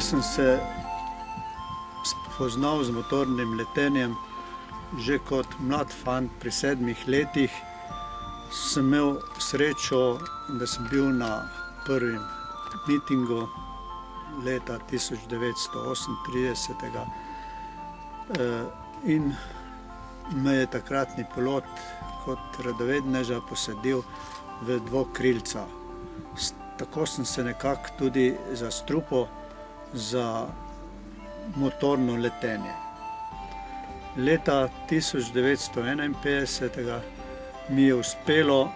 Jaz sem se spoznal z motornim letenjem že kot mlad fant pri 7 letih. Sem imel srečo, da sem bil na prvem mitingu leta 1938 in me je takratni pilot kot radovedneža posadil v dvokrilca. Tako sem se nekako tudi zastrupil za motorno letenje. Leta 1951 mi je uspelo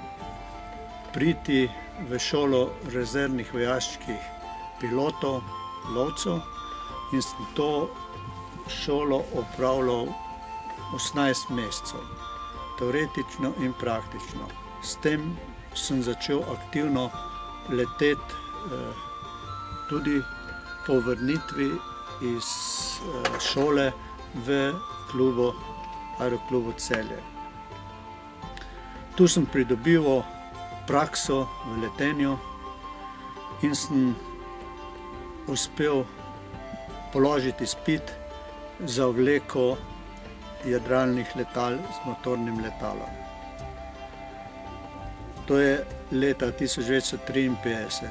priti v šolo rezervnih vojaških pilotov, lovcev, in sem to šolo opravljal 18 mesecev, teoretično in praktično. S tem sem začel aktivno leteti tudi po vrnitvi iz šole v Aeroklubu Celje. Tu sem pridobival prakso v letenju in sem uspel položiti izpit za vleko jadralnih letal z motornim letalom. To je leta 1953.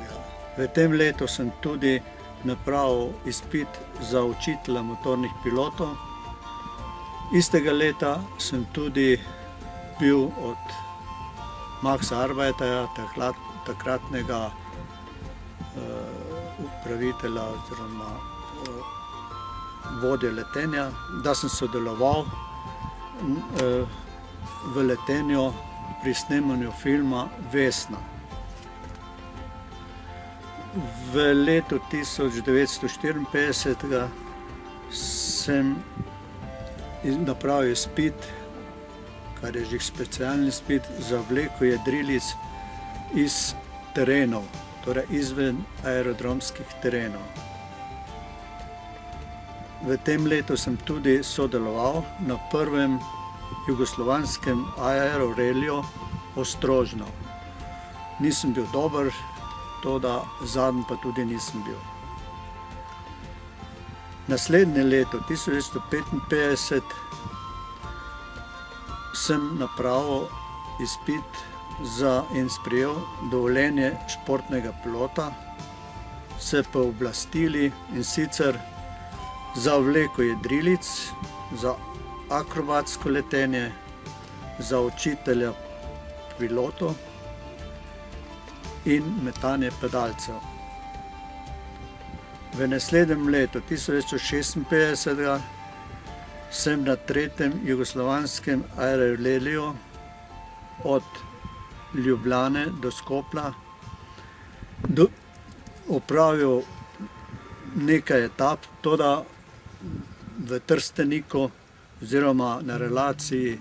V tem letu sem tudi napravil izpit za učitelja motornih pilotov. Istega leta sem tudi bil od Maxa Arbeiterja, takratnega upravitelja oziroma vodje letenja, da sem sodeloval v letenju pri snemanju filma Vesna. V letu 1954 sem napravil izpit, kar je že specialni izpit za vleko jedrilic iz terenov, torej izven aerodromskih terenov. V tem letu sem tudi sodeloval na prvem jugoslovanskem aeroreliju Ostrožno. Nisem bil dober, toda zadnji pa tudi nisem bil. Naslednje leto, 1955, sem napravil izpit in sprejel dovoljenje športnega pilota s pooblastili, in sicer za vleko jedrilic, za akrobatsko letenje, za učitelja pilotov in metanje padalcev. V naslednjem letu, 1956, sem na tretjem jugoslovanskem aeroreliju od Ljubljane do Skopja opravil nekaj etap, toda v Trsteniku oziroma na relaciji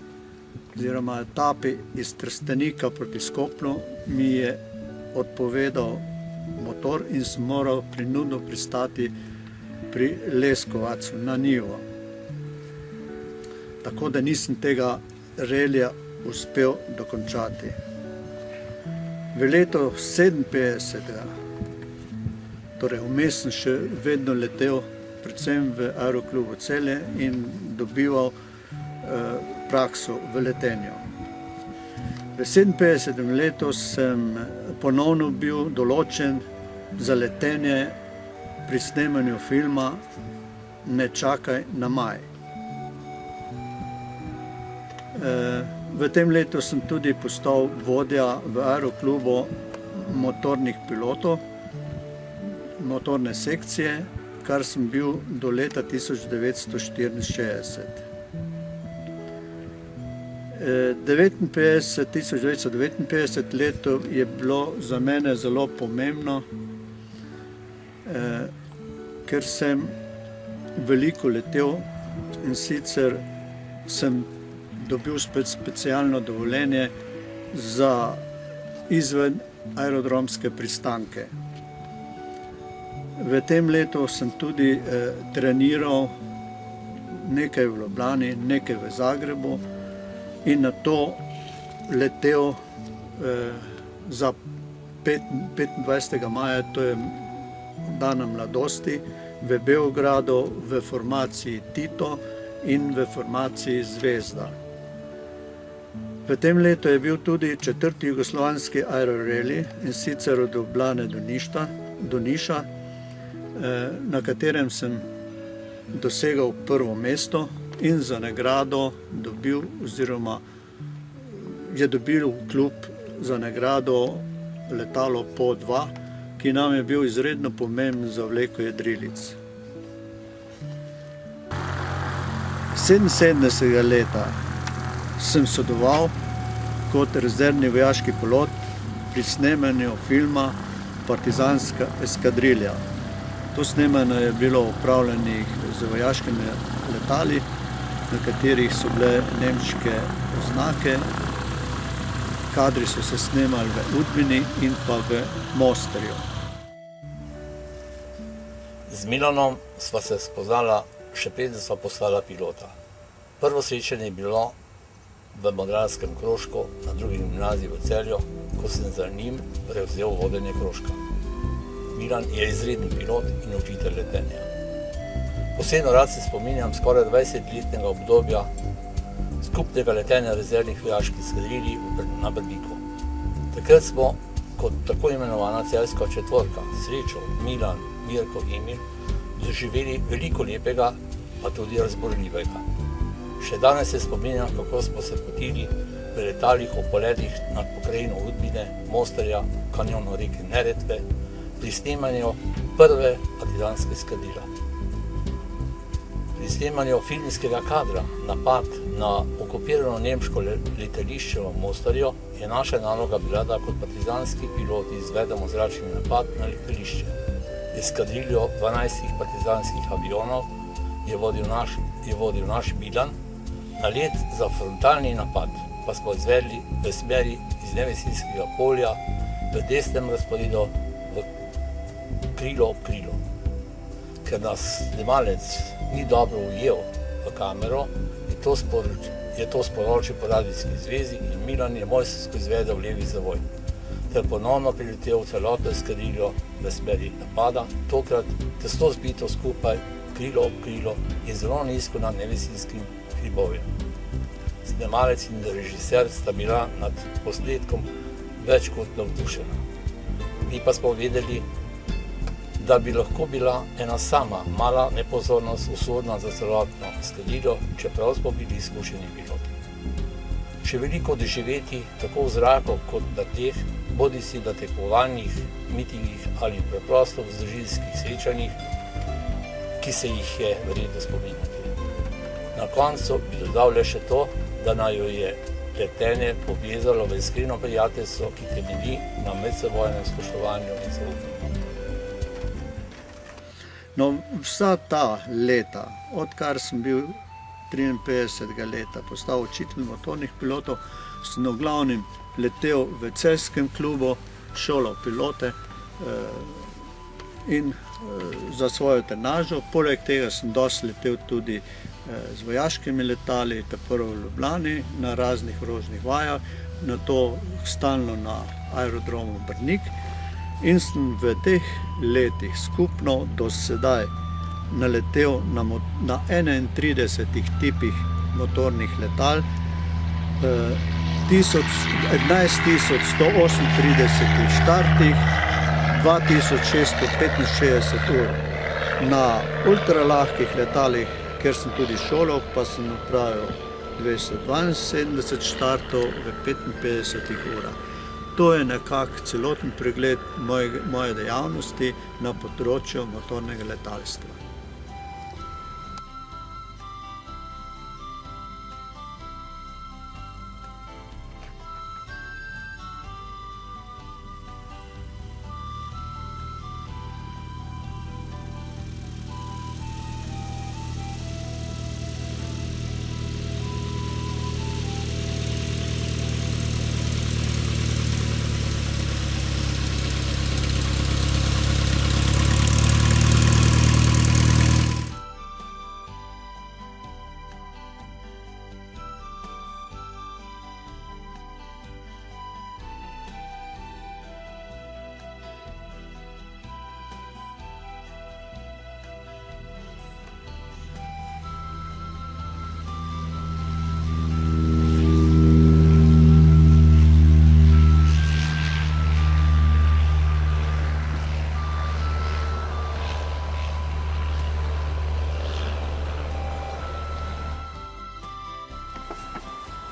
oziroma etapi iz Trstenika proti Skopju mi je odpovedal motor in sem moral prinudno pristati pri Leskovacu na Nivo. Tako da nisem tega relija uspel dokončati. V letu 1957, torej vmes sem še vedno letel, predvsem v Aeroklubu Celje, in dobival prakso v letenju. V 1957 letu sem ponovno bil določen za letenje pri snemanju filma Ne čakaj na maj. V tem letu sem tudi postal vodja v Aeroklubu motornih pilotov, motorne sekcije, kar sem bil do leta 1964. 1959 leto je bilo za mene zelo pomembno, ker sem veliko letel, in sicer sem dobil specialno dovoljenje za izven aerodromske pristanke. V tem letu sem tudi treniral nekaj v Ljubljani, nekaj v Zagrebu in nato letel za 25. maja, to je dana mladosti, v Beogradu v formaciji Tito in v formaciji Zvezda. V tem letu je bil tudi 4. jugoslovanski aeroreli, in sicer od Ljubljane do Niša, na katerem sem dosegal prvo mesto in za nagrado dobil, oziroma je dobil klub za nagrado letalo PO-2, ki nam je bil izredno pomemben za vleko jedrilic. 77. leta sem sodeloval kot rezervni vojaški pilot pri snemanju filma Partizanska eskadrilja. To snemanje je bilo opravljenih z vojaškimi letali, na katerih so bile nemške oznake. Kadri so se snemali v Udbini in pa v Mostarju. Z Milanom sva se spoznala še preden sva postala pilota. Prvo srečanje je bilo v Modralskem krožku na drugi gimnaziji v Celju, ko sem za njim prevzel vodenje krožka. Milan je izreden pilot in učitelj letenja. Posebno rad se spominjam skoraj 20-letnega obdobja skupnega letenja rezervnih vojaških eskadrilij na Brniku. Takrat smo kot tako imenovana celjska četvorka, Srečo, Milan, Mirko, Emil, doživeli veliko lepega, pa tudi razborljivega. Še danes se spominjam, kako smo se potili v letalih o poletih nad pokrajino Udbine, Mostarja, kanjonu reke Neretve, pri snemanju prve partizanske eskadrile. Pri snemanju filmskega kadra, napad na okupirano nemško letališče v Mostarju, je naša naloga bila, da kot partizanski piloti izvedemo zračni napad na letališče. Eskadriljo 12 partizanskih avionov je vodil naš Milan, na let za frontalni napad pa smo izvedli v smeri iz Nevesinskega polja v desnem razporedu v krilo ob krilo. Ker nas snemalec ni dobro ujel v kamero, je to sporočil po radijski zvezi in Milan je mojstrsko izvedel levi zavoj, ter ponovno priletel celotno eskadriljo v smeri napada, tokrat tesno zbito skupaj, krilo ob krilo in zelo nizko nad Nevesinskim hribovjem. Snemalec in režiser sta bila nad posnetkom več kot navdušena. Mi pa smo vedeli, da bi lahko bila ena sama mala nepozornost usodna za celotno eskadriljo, čeprav smo bili izkušeni piloti. Še veliko doživeti tako v zraku kot na teh, bodisi na tekmovanjih, mitingih ali preprosto v družinskih srečanjih, ki se jih je vredno spominjati. Na koncu bi dodal le še to, da naju je letenje povezalo v iskreno prijateljstvo, ki temelji na medsebojnem spoštovanju in zaupanju. No, vsa ta leta, odkar sem bil 53. leta postal učitelj motornih pilotov, sem v glavnem letel v celjskem klubu, šolal pilote in za svojo trenažo. Poleg tega sem dosti letel tudi z vojaškimi letali, prvo v Ljubljani na raznih orožnih vajah, nato stalno na aerodromu Brnik, in sem v teh letih skupno do sedaj naletel na 31 tipih motornih letal, 11 138 štartih, 2665 ur. Na ultralahkih letalih, ker sem tudi šolal, pa sem opravil 272 štartov v 55 urah. To je nekako celoten pregled moje dejavnosti na področju motornega letalstva.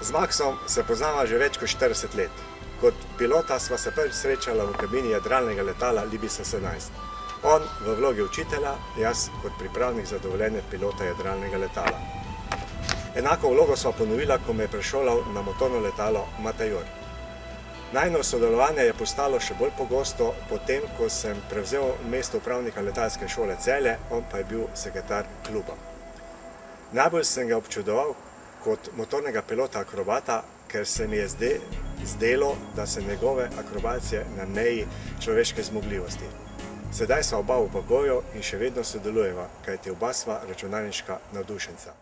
Z Maksom se poznava že več kot 40 let. Kot pilota sva se prvič srečala v kabini jadralnega letala Libisa 17. On v vlogi učitelja, jaz kot pripravnik za dovoljenje pilota jadralnega letala. Enako vlogo sva ponovila, ko me je prešolal na motorno letalo Matajor. Najino sodelovanje je postalo še bolj pogosto, potem ko sem prevzel mesto upravnika letalske šole Celje, on pa je bil sekretar kluba. Najbolj sem ga občudoval kot motornega pilota akrobata, ker se mi je zdelo, da se njegove akrobacije na meji človeške zmogljivosti. Sedaj sva oba v pokoju in še vedno sodelujeva, kajti oba sva računalniška navdušenca.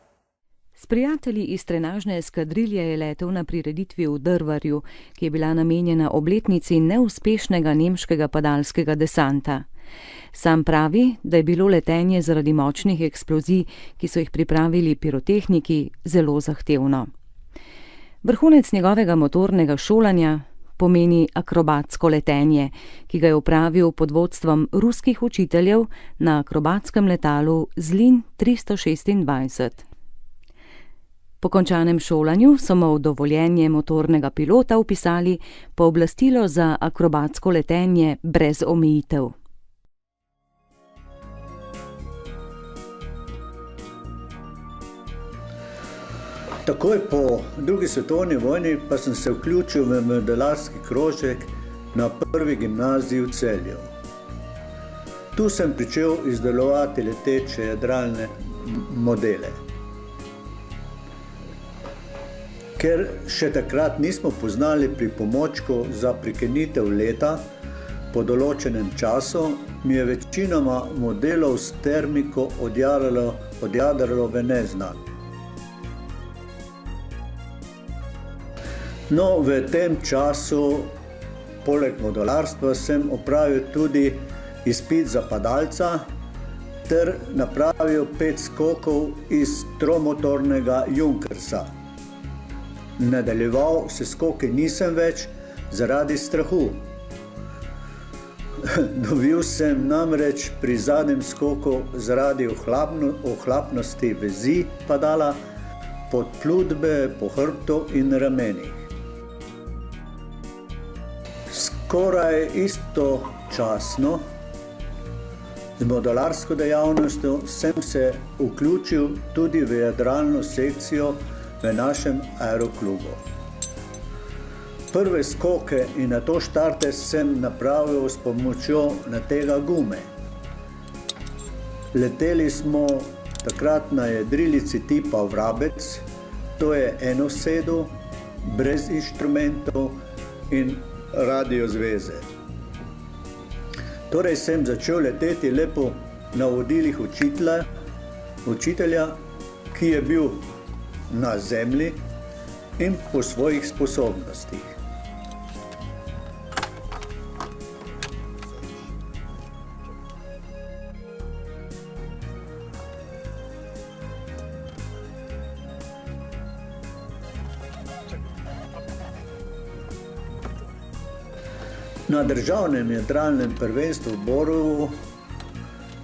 S prijatelji iz trenažne eskadrilje je letel na prireditvi v Drvarju, ki je bila namenjena obletnici neuspešnega nemškega padalskega desanta. Sam pravi, da je bilo letenje zaradi močnih eksplozij, ki so jih pripravili pirotehniki, zelo zahtevno. Vrhunec njegovega motornega šolanja pomeni akrobatsko letenje, ki ga je opravil pod vodstvom ruskih učiteljev na akrobatskem letalu Zlin 326. Po končanem šolanju so mu v dovoljenje motornega pilota vpisali pooblastilo za akrobatsko letenje brez omejitev. Takoj po drugi svetovni vojni pa sem se vključil v modelarski krožek na prvi gimnaziji v Celju. Tu sem pričel izdelovati leteče jadralne modele. Ker še takrat nismo poznali pripomočkov za prekinitev leta po določenem času, mi je večinoma modelov s termiko odjadralo v neznan. No, v tem času, poleg modelarstva, sem opravil tudi izpit za padalca ter napravil 5 skokov iz tromotornega Junkersa. Nadaljeval se skoki nisem več zaradi strahu. Dobil sem namreč pri zadnjem skoku zaradi ohlapnosti vezi padala, podplutbe po hrbtu in ramenih. Skoraj istočasno z modelarsko dejavnostjo sem se vključil tudi v jadralno sekcijo v našem aeroklubu. Prve skoke in nato štarte sem napravil s pomočjo natega gume. Leteli smo takrat na jedrilici tipa Vrabec, to je enosedu, brez inštrumentov in radiozveze. Torej sem začel leteti le po navodilih učitelja, ki je bil na zemlji in po svojih sposobnostih. Na državnem jadralnem prvenstvu v Borovu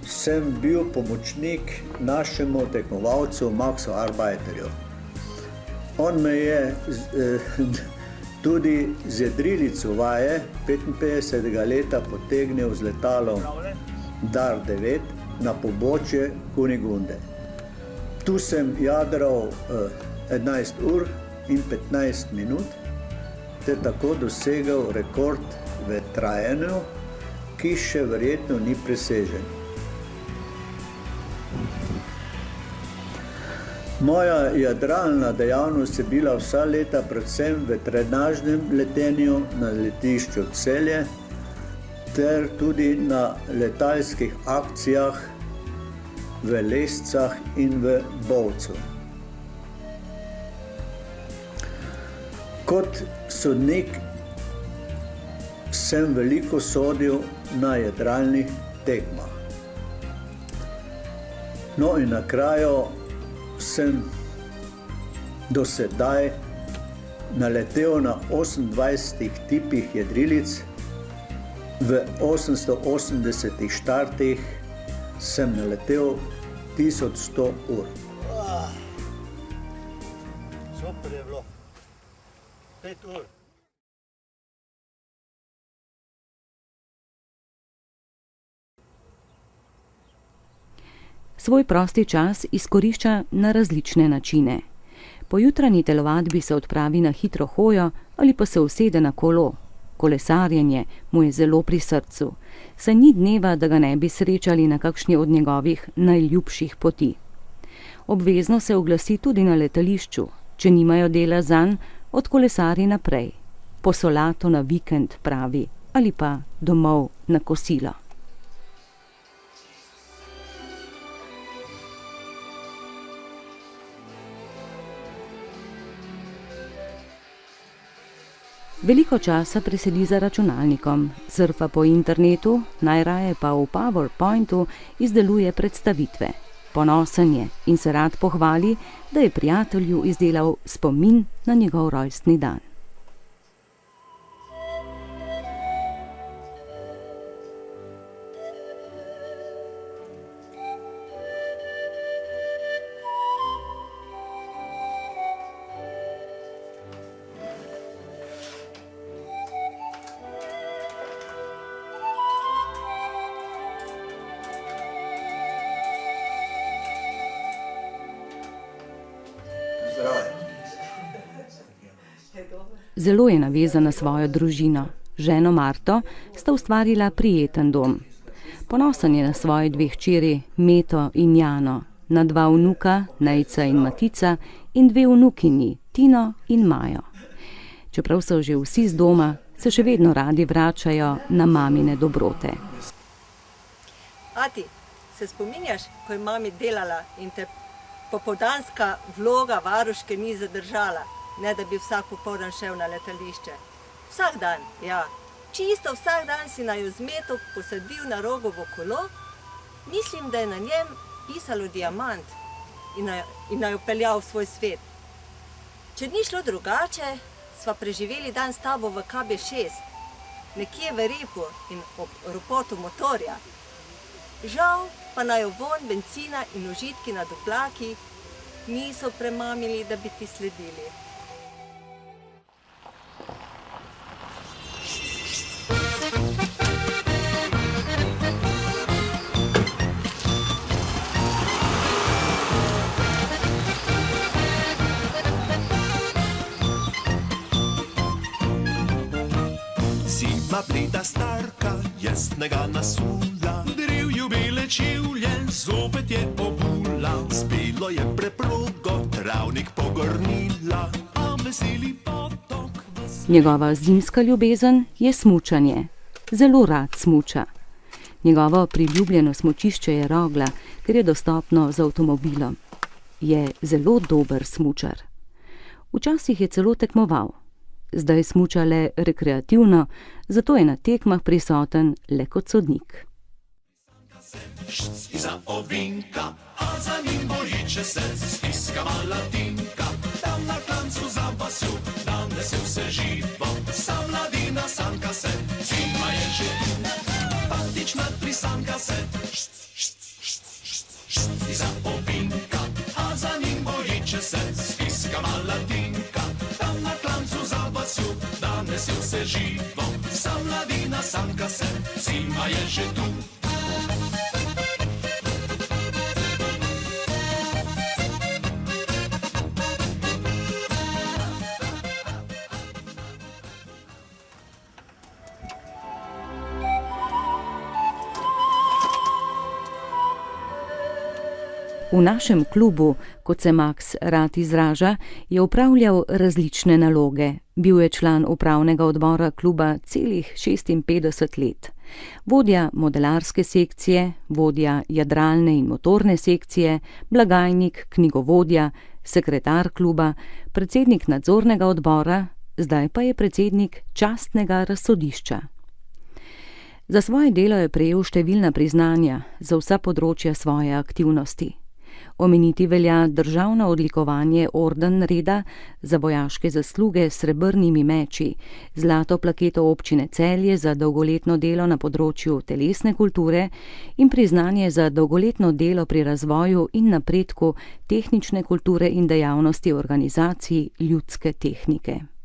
sem bil pomočnik našemu tekmovalcu Maxu Arbeiterju. On me je tudi z jedrilico vaje 55. leta potegnil z letalom Dar 9 na pobočje Kunigunde. Tu sem jadral 11 ur in 15 minut ter tako dosegel rekord v trajanju, ki še verjetno ni presežen. Moja jadralna dejavnost je bila vsa leta predvsem v trenažnem letenju na letišču Celje ter tudi na letalskih akcijah v Lescah in v Bovcu. Kot sodnik sem veliko sodil na jadralnih tekmah. No in na kraju sem do sedaj naletel na 28 tipih jedrilic, v 880 štartih sem naletel 1100 ur. Super je bilo. 5 ur. Svoj prosti čas izkorišča na različne načine. Po jutranji telovadbi se odpravi na hitro hojo ali pa se usede na kolo. Kolesarjenje mu je zelo pri srcu, saj ni dneva, da ga ne bi srečali na kakšni od njegovih najljubših poti. Obvezno se oglasi tudi na letališču, če nimajo dela zanj, odkolesari naprej. Po solato na vikend, pravi, ali pa domov na kosilo. Veliko časa presedi za računalnikom, surfa po internetu, najraje pa v PowerPointu izdeluje predstavitve. Ponosen je in se rad pohvali, da je prijatelju izdelal spomin na njegov rojstni dan. Zelo je navezan na svojo družino. Ženo Marto sta ustvarila prijeten dom. Ponosen je na svoje 2 hčeri, Meto in Jano, na 2 vnuka, Nejca in Matica, in 2 vnukinji, Tino in Majo. Čeprav so že vsi z doma, se še vedno radi vračajo na mamine dobrote. Ati, se spominjaš, ko je mami delala in te popoldanska vloga varuške ni zadržala, ne da bi vsak popoldan šel na letališče? Vsak dan, ja. Čisto vsak dan si naju z Meto posadil na Rogovo kolo, mislim, da je na njem pisalo Diamant in naju peljal v svoj svet. Če ni šlo drugače, sva preživeli dan s tabo v KB6, nekje v Repu in ob ropotu motorja. Žal pa naju vonj bencina in užitki nad oblaki niso premamili, da bi ti sledili. Zima bleda starka, jasnega nasula, drevju bele čevlje, zopet je obula. Spelo je preprogo, travnik pogrnila, a veseli potok. Njegova zimska ljubezen je smučanje. Zelo rad smuča. Njegovo priljubljeno smučišče je Rogla, ker je dostopno z avtomobilom. Je zelo dober smučar. Včasih je celo tekmoval. Zdaj smuča le rekreativno, zato je na tekmah prisoten le kot sodnik. Iza ovinka, a za njim boriče se stiska mala Tinka. Tam na klancu za vasjo, danes je vse živo. Sa mladina sanka se, zima je že tu. Patična prisanka se, iza ovinka, a za njim boriče se stiska mala Tinka. Tam na klancu za vasjo, danes je vse živo. Sa mladina sanka se, zima je že tu. V našem klubu, kot se Max rad izraža, je opravljal različne naloge. Bil je član upravnega odbora kluba celih 56 let. Vodja modelarske sekcije, vodja jadralne in motorne sekcije, blagajnik, knjigovodja, sekretar kluba, predsednik nadzornega odbora, zdaj pa je predsednik častnega razsodišča. Za svoje delo je prejel številna priznanja za vsa področja svoje aktivnosti. Omeniti velja državno odlikovanje Orden reda za vojaške zasluge s srebrnimi meči, zlato plaketo občine Celje za dolgoletno delo na področju telesne kulture in priznanje za dolgoletno delo pri razvoju in napredku tehnične kulture in dejavnosti organizacij ljudske tehnike.